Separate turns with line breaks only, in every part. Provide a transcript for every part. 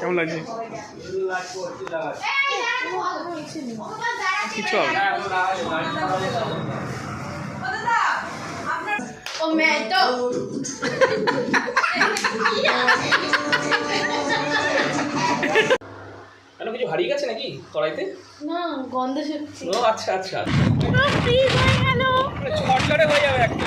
কেমন লাগছে? কিছু হবে কেন, কিছু হারিয়ে গেছে নাকি কড়াইতে?
না, গন্ধ শুকছে।
ও আচ্ছা আচ্ছা, ফ্রিজ হয়ে গেল, ছটছটে হয়ে যাবে একটা।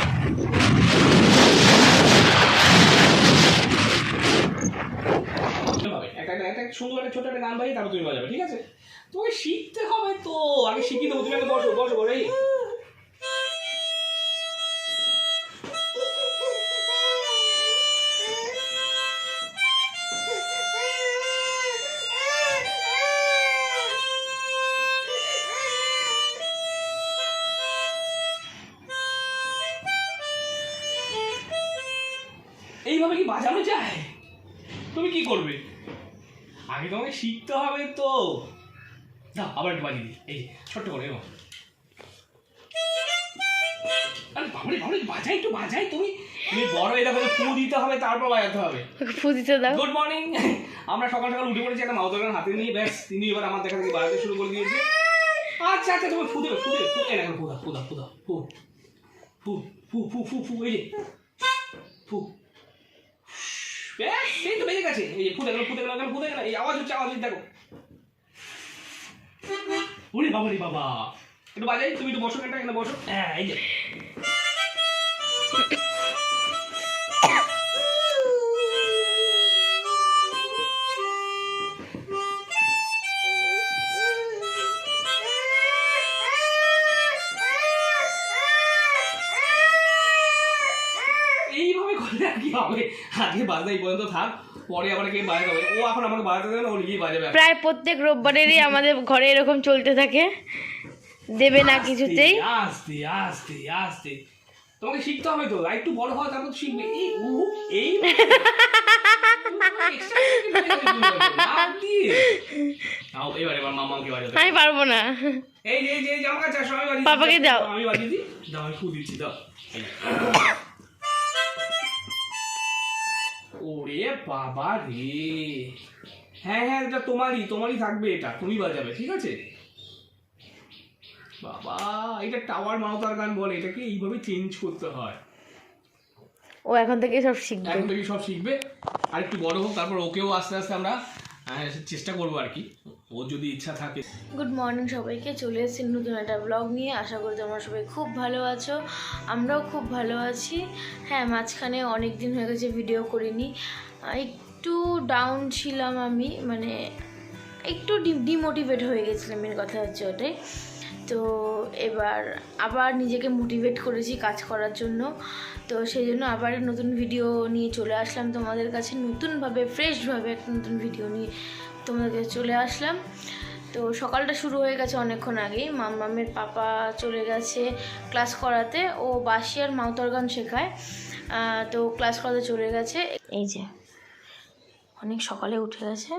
একটা সুন্দর একটা ছোট একটা গান বাজিয়ে তারপর তুমি বাজাবে, ঠিক আছে? তোমাকে শিখতে হবে তো, আগে শিখিয়ে দেবো। তুমি আগে বসো বসো বসো। এই এইভাবে কি বাজানো যায়? তুমি কি করবে? আগে তোমাকে শিখতে হবে তো। না, আবার একটু বাজিয়ে দিই। এই ছোট্ট করে এরকম। আরে বাবরে বাবরে, বাজাই একটু বাজাই। তুমি তুমি বড় এটা করে ফু দিতে হবে, তারপর বাজাতে হবে।
ফু দিতে দাও।
Good morning. আমরা সকাল সকাল উঠে পড়েছি একটা মাউথ অর্গান হাতে নিয়ে, ব্যাস তিনি এবার আমার দেখা থেকে বাজাতে শুরু করে দিয়েছে। আচ্ছা আচ্ছা, তুমি ফু দেবে, ফু দেবে, ফু এই না, ফু দাও ফু দাও ফু দাও, ফু ফু ফু ফু ফু ফু, এই যে ফু। ব্যাস, এই তো বেজে গেছে। এই যে ফু দেখো, ফু দেখো, ফু দেখো, এই আওয়াজ হচ্ছে, আওয়াজ দেখো। ওরে বাবা রে বাবা, একটু বাজাই। তুমি একটু বসো, এখানে বসো। হ্যাঁ, এই যে এইভাবে করলে আর কি হবে? আজকে বাজনা এই পর্যন্ত থাক, পরে আবার কে বাজাতে হবে। ও এখন আমাকে বাজাতে দেবে না, ও নিজেই বাজাবে।
প্রায় প্রত্যেক রোববারেরই আমাদের ঘরে এরকম চলতে থাকে, দেবে না কিছুতেই।
আস্তে আস্তে আস্তে তোমাকে শিখতে হবে তো, একটু বড় হওয়া তারপর শিখবে। এই এই এবারে মামাকে বাজাতে।
আমি পারবো না।
এই যে এই যে আমার কাছে আসো, আমি বাজিয়ে দিই।
পাপাকে দাও।
আমি বাজিয়ে দিই, দাও, আমি ফু দিচ্ছি, দাও। ওরে বাবা রে, হ্যাঁ হ্যাঁ, এটা তোমারই থাকবে, এটা তুমি বাজাবে, ঠিক আছে? বাবা, এটা টাওয়ার মাউথ অর্গান বলে, এটাকে এইভাবে চেঞ্জ করতে হয়।
ও এখন থেকে সব শিখবে।
এখন থেকে সব শিখবে, আর একটু বড় হোক, তারপর ওকেও আস্তে আস্তে আমরা চেষ্টা করবো আর কি, ও যদি ইচ্ছা থাকে।
গুড মর্নিং সবাইকে, চলে এসেছি নতুন একটা ব্লগ নিয়ে। আশা করি তোমরা সবাই খুব ভালো আছো, আমরাও খুব ভালো আছি। হ্যাঁ, মাঝখানে অনেক দিন হয়ে গেছে ভিডিও করিনি, একটু ডাউন ছিলাম আমি, মানে একটু ডিমোটিভেট হয়ে গেছিলাম, মেন কথা হচ্ছে ওটাই। তো এবার আবার নিজেকে মোটিভেট করেছি কাজ করার জন্য, তো সেই জন্য আবার নতুন ভিডিও নিয়ে চলে আসলাম তোমাদের কাছে, নতুনভাবে ফ্রেশভাবে একটা নতুন ভিডিও নিয়ে তোমাদের কাছে চলে আসলাম। তো সকালটা শুরু হয়ে গেছে অনেকক্ষণ আগেই, মামের পাপা চলে গেছে ক্লাস করাতে, ও বাঁশি আর মাউথ অর্গান শেখায়, তো ক্লাস করাতে চলে গেছে। এই যে অনেক সকালে উঠে গেছে,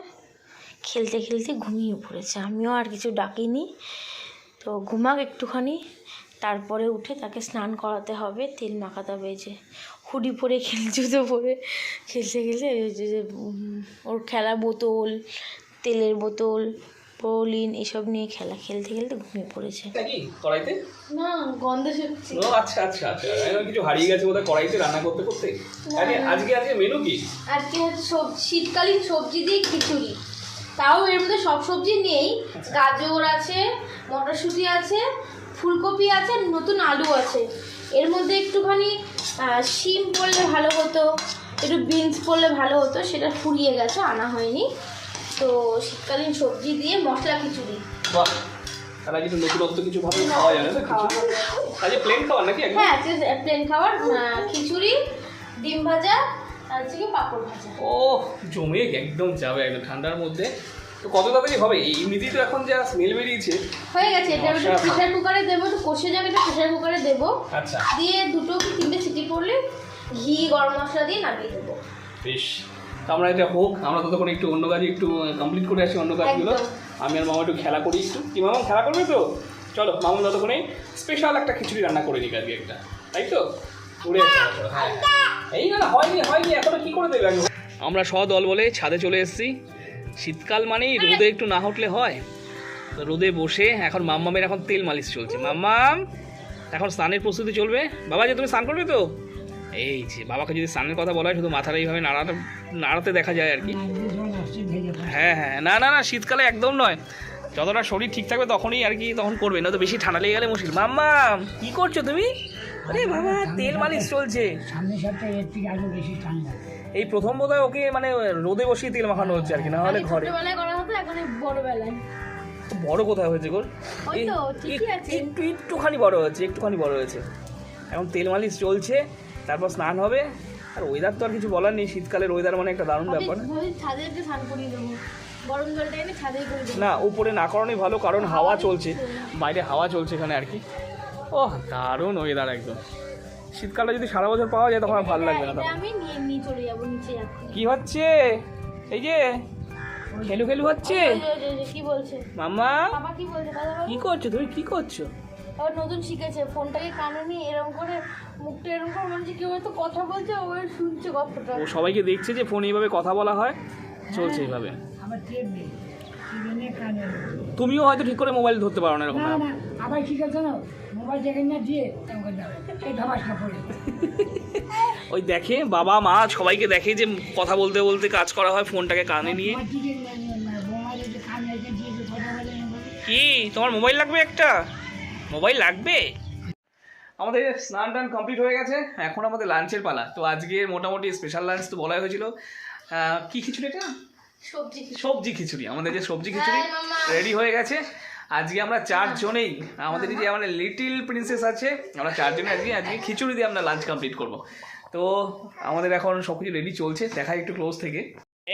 খেলতে খেলতে ঘুমিয়ে পড়েছে, আমিও আর কিছু ডাকিনি। তো ঘুমাক একটুখানি, তারপরে উঠে তাকে স্নান করাতে হবে, তেল মাখাতে হবে। এই যে হুডি পরে জুতো পরে খেলতে খেলতে ওর খেলা বোতল, তেলের বোতল, পলিন এসব নিয়ে খেলতে খেলতে ঘুমিয়ে পড়েছে।
নাকি কড়াইতে?
না, গন্ধ শুকছে।
ও আচ্ছা আচ্ছা আচ্ছা, কিছু হারিয়ে গেছে বোধহয় কড়াইতে রান্না করতে করতে। আজকে মেনু কি?
আজকে হচ্ছে শীতকালীন সবজি দিয়ে খিচুড়ি, তাও এর মধ্যে সব সবজি নেই। গাজর আছে, মটরশুঁটি আছে, ফুলকপি আছে, নতুন আলু আছে। এর মধ্যে একটুখানি শিম পড়লে ভালো হতো, একটু বিনস পড়লে ভালো হতো, সেটা ফুরিয়ে গেছে, আনা হয়নি। তো শীতকালীন সবজি দিয়ে মশলা খিচুড়ি।
বাহ, তাহলে কিছু নতুনত্ব কিছু ভাবে খাওয়া যাবে না? আজকে প্লেন খাবার নাকি?
হ্যাঁ, আজকে প্লেন খাবার, খিচুড়ি, ডিম ভাজা আর হচ্ছে পাঁপড় ভাজা।
ও জমে একদম যাবে একদম ঠান্ডার মধ্যে। তো কত তাড়াতাড়ি হবে? এমনিতেই তো এখন যা স্মেল বেরিয়েছে
হয়ে গেছে। এটা একটু প্রেসার কুকারে দেবো, একটু কষে যাবে, একটু প্রেসার কুকারে দেবো।
আচ্ছা,
দিয়ে 2 কি 3টে সিটি পড়লে ঘি গরম মশলা দিয়ে নামিয়ে দেবো।
বেশ, তো আমরা এটা হোক, আমরা ততক্ষণ একটু অন্য কাজে একটু কমপ্লিট করে আসি, অন্য কাজগুলো। আমি আর মামা একটু খেলা করি একটু। কি মামা খেলা করবে তো? চলো, মামা ততক্ষণে স্পেশাল একটা খিচুড়ি রান্না করে নিই আজকে একটা, তাই তো? ঘুরে হ্যাঁ, এই না হয়নি এখনো কি করে দেবে? আমরা সদল বলে ছাদে চলে এসেছি। শীতকাল মানেই রোদে একটু না উঠলে হয়। তো রোদে বসে এখন মাম্মামের এখন তেল মালিশ চলছে। মাম্মাম এখন স্নানের প্রস্তুতি চলবে। বাবা যে তুমি স্নান করবে তো? এই যে বাবাকে যদি স্নানের কথা বলা হয় শুধু মাথাটা এইভাবে নাড়াতে দেখা যায় আর কি। হ্যাঁ হ্যাঁ, না না না, শীতকালে একদম নয়, যতটা শরীর ঠিক থাকবে তখনই আর কি, তখন করবে না তো বেশি ঠান্ডা লেগে গেলে মুশকিল। মাম্মাম কি করছো তুমি? আরে বাবা তেল মালিশ চলছে।
সামনের সপ্তাহে এর থেকে আরো বেশি ঠান্ডা।
এই প্রথম বোধহয় ওকে মানে রোদে বসিয়ে তেল মাখানো হচ্ছে আর কি, না হলে ঘরে।
ছোটবেলায় করা হতো, এখন এই বড়বেলায়।
তো বড় কোথায় হয়েছে গোর?
ওই তো ঠিকই আছে।
একটুখানি বড় হয়েছে, একটুখানি বড় হয়েছে। এখন তেল মালিশ চলছে, তারপর স্নান হবে। আর ওয়েদার তো আর কিছু বলার নেই, শীতকালের ওয়েদার মানে একটা দারুণ ব্যাপার।
ছাদে একটু স্নান করিয়ে দেবো, গরম জলটা এনে ছাদেই করে দেবো।
না উপরে না করানোই ভালো, কারণ হাওয়া চলছে, বাইরে হাওয়া চলছে এখানে আর কি। ওহ দারুণ ওয়েদার একদম। শীতকালটা যদি সারা বছর পাওয়া যায় তখন আর ভালো লাগবে না। তখন
আমি নিয়ে চলে যাবো নিচে।
কি হচ্ছে? এই যে খেলু খেলু হচ্ছে।
কি বলছে
মাম্মা?
বাবা কি বলছে? দাদা
কি করছো তুমি? কি করছো?
ও নতুন শিখেছে, ফোনটাকে কানে নিয়ে এরকম করে মুখটা এরকম করে, মানে কেউ হয়তো কথা বলছে, ও শুনছে কথাটা।
ও সবাইকে দেখছে যে ফোনে এইভাবে কথা বলা হয়, চলছে এইভাবে।
আবার টেপ নেই, টিভি কানে।
তুমিও হয়তো ঠিক করে মোবাইল ধরতে পারো না এরকম।
না না, আবার কি করছো না, মোবাইল দেখে না দিয়ে এরকম যাবে, এই ধাবাস না পড়ে।
ওই দেখে বাবা মা সবাইকে দেখে যে কথা বলতে বলতে কাজ করা হয় ফোনটাকে কানে নিয়ে।
মোবাইলে যে কানে রেখে দিয়েছে কথা বলে।
কি তোমার মোবাইল লাগবে একটা? মোবাইল লাগবে? আমাদের স্নান টান কমপ্লিট হয়ে গেছে, এখন আমাদের লাঞ্চের পালা। তো আজকে মোটামুটি স্পেশাল লাঞ্চ তো বলাই হয়েছিল। কি খিচুড়ি এটা? সবজি খিচুড়ি। আমাদের যে সবজি খিচুড়ি রেডি হয়ে গেছে। আজকে আমরা চারজনেই, আমাদের যে আমাদের লিটিল প্রিন্সেস আছে, আমরা চারজনে আজকে খিচুড়ি দিয়ে আমরা লাঞ্চ কমপ্লিট করব। তো আমাদের এখন সব কিছু রেডি চলছে, দেখাই একটু ক্লোজ থেকে।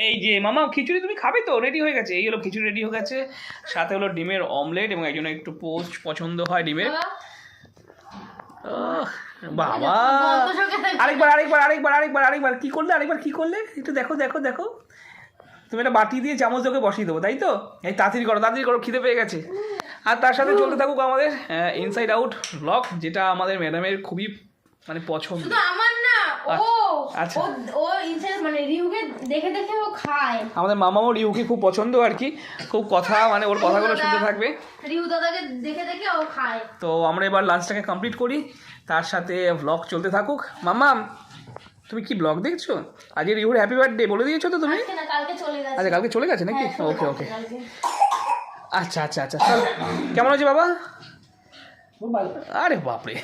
এই যে মামা খিচুড়ি তুমি খাবে তো? রেডি হয়ে গেছে, এই হলো খিচুড়ি রেডি হয়ে গেছে। সাথে হলো ডিমের অমলেট, এবং একজনের একটু পছন্দ হয় ডিমের। বাবা আরেকবার কি করলে? একটু দেখো। তুমি একটা বাটি দিয়ে চামচ ওকে বসিয়ে দেবো, তাই তো? এই তাড়াতাড়ি করো, খিদে পেয়ে গেছে। আর তার সাথে চলতে থাকুক আমাদের ইনসাইড আউট ব্লগ, যেটা আমাদের ম্যাডামের খুবই মানে পছন্দ।
আমার না,
আচ্ছা
ও ইনসাইড মানে রিউকে দেখে ও খায়।
আমাদের মামাও রিউকে খুব পছন্দ আর কি, খুব কথা মানে ওর কথাগুলো শুনতে থাকবে।
রিউ দাদাকে দেখে ও খায়।
তো আমরা এবার লাঞ্চটাকে কমপ্লিট করি, তার সাথে ব্লগ চলতে থাকুক। মাম্মাম তুমি কি ব্লগ দেখছো? আজকে রিউর হ্যাপি বার্থডে বলে দিয়েছো তো তুমি? আচ্ছা কালকে চলে গেছে নাকি? ওকে আচ্ছা কেমন আছে বাবা? আরে বাপরে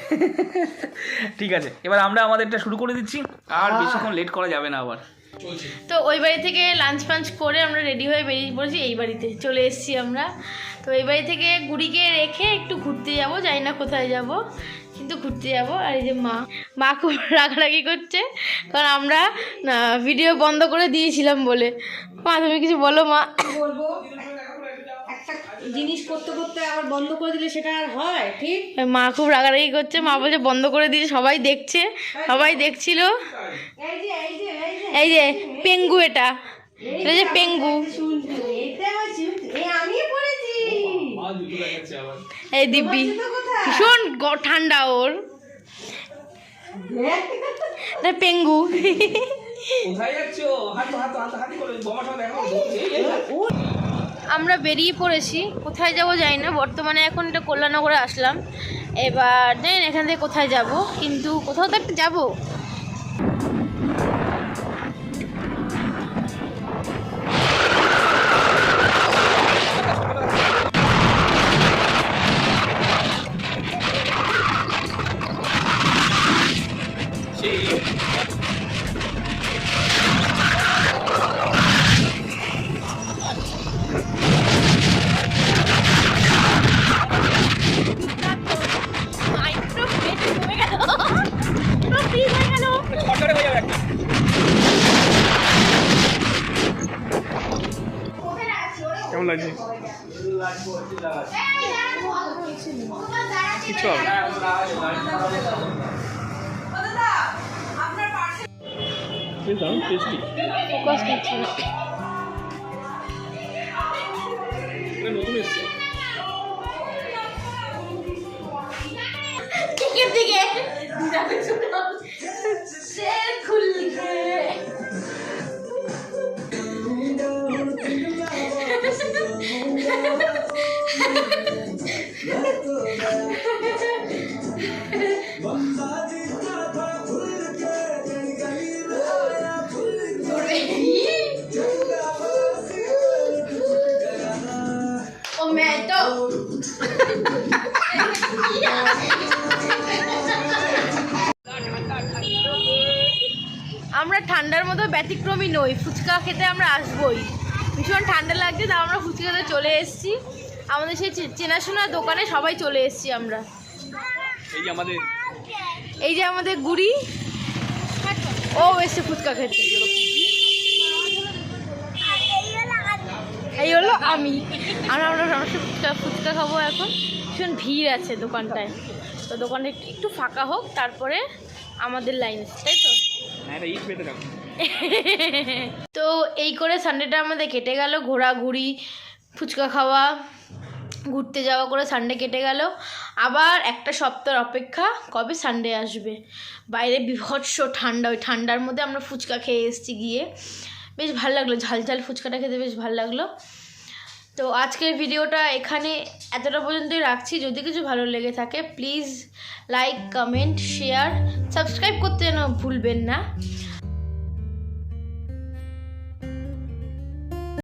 ঠিক আছে, এবার আমরা আমাদেরটা শুরু করে দিচ্ছি, আর বেশিক্ষণ লেট করা যাবে না আবার।
তো ওই বাড়ি থেকে লাঞ্চ ফাঞ্চ করে আমরা রেডি হয়ে বেরিয়ে পড়েছি, এই বাড়িতে চলে এসেছি আমরা। তো এই বাড়ি থেকে গুড়িকে রেখে একটু ঘুরতে যাব, জানি না কোথায় যাব, কিন্তু ঘুরতে যাব। আর এই যে মা খুব রাগারাগি করছে, কারণ আমরা ভিডিও বন্ধ করে দিয়েছিলাম বলে। মা তুমি কিছু বলো। মা
বলবো, একটা জিনিস করতে করতে আবার বন্ধ করে দিলে সেটা আর হয়? ঠিক,
মা খুব রাগারাগি করছে, মা বলছে বন্ধ করে দিয়েছে, সবাই দেখছে, সবাই দেখছিল। এই যে পেঙ্গু, এটা যে পেঙ্গু, এই দিব্যি ভীষণ ঠান্ডা ওর, পেঙ্গু। আমরা বেরিয়ে পড়েছি, কোথায় যাব জানি না। বর্তমানে এখন এটা কল্যাণনগরে আসলাম, এবার জানি এখান থেকে কোথায় যাব, কিন্তু কোথাও তো একটা যাবো।
কেমন লাগছে? কিছু হবে না। টেস্টি
ফোকাস নিচ্ছে না।
নতুন এসছে
দিকে সে খুলছে। আমরা ঠান্ডার মতো ব্যতিক্রমী নই, ফুচকা খেতে আমরা আসবোই। ভীষণ ঠান্ডা লাগছে, তাও আমরা ফুচকা খেতে চলে এসেছি। আমাদের সেই চেনাশোনা দোকানে সবাই চলে এসেছি আমরা। এই যে আমাদের গুড়ি, ও এসছে ফুচকা খেতে। এই হলো আমি, আমরা ফুচকা খাবো এখন। ভীষণ ভিড় আছে দোকানটায়, তো দোকানটা একটু ফাঁকা হোক, তারপরে আমাদের লাইন, তাই তো? তো এই করে সানডেটা আমাদের কেটে গেল, ঘোরাঘুরি, ফুচকা খাওয়া, ঘুরতে যাওয়া করে সানডে কেটে গেল। আবার একটা সপ্তাহ অপেক্ষা, কবে সানডে আসবে। বাইরে বিভৎস ঠান্ডা, ওই ঠান্ডার মধ্যে আমরা ফুচকা খেয়ে এসেছি গিয়ে, বেশ ভালো লাগলো। ঝাল ঝাল ফুচকাটা খেতে বেশ ভালো লাগলো। তো আজকের ভিডিওটা এখানে এতটা পর্যন্তই রাখছি। যদি কিছু ভালো লেগে থাকে please like, comment, share, subscribe করতে যেন ভুলবেন না।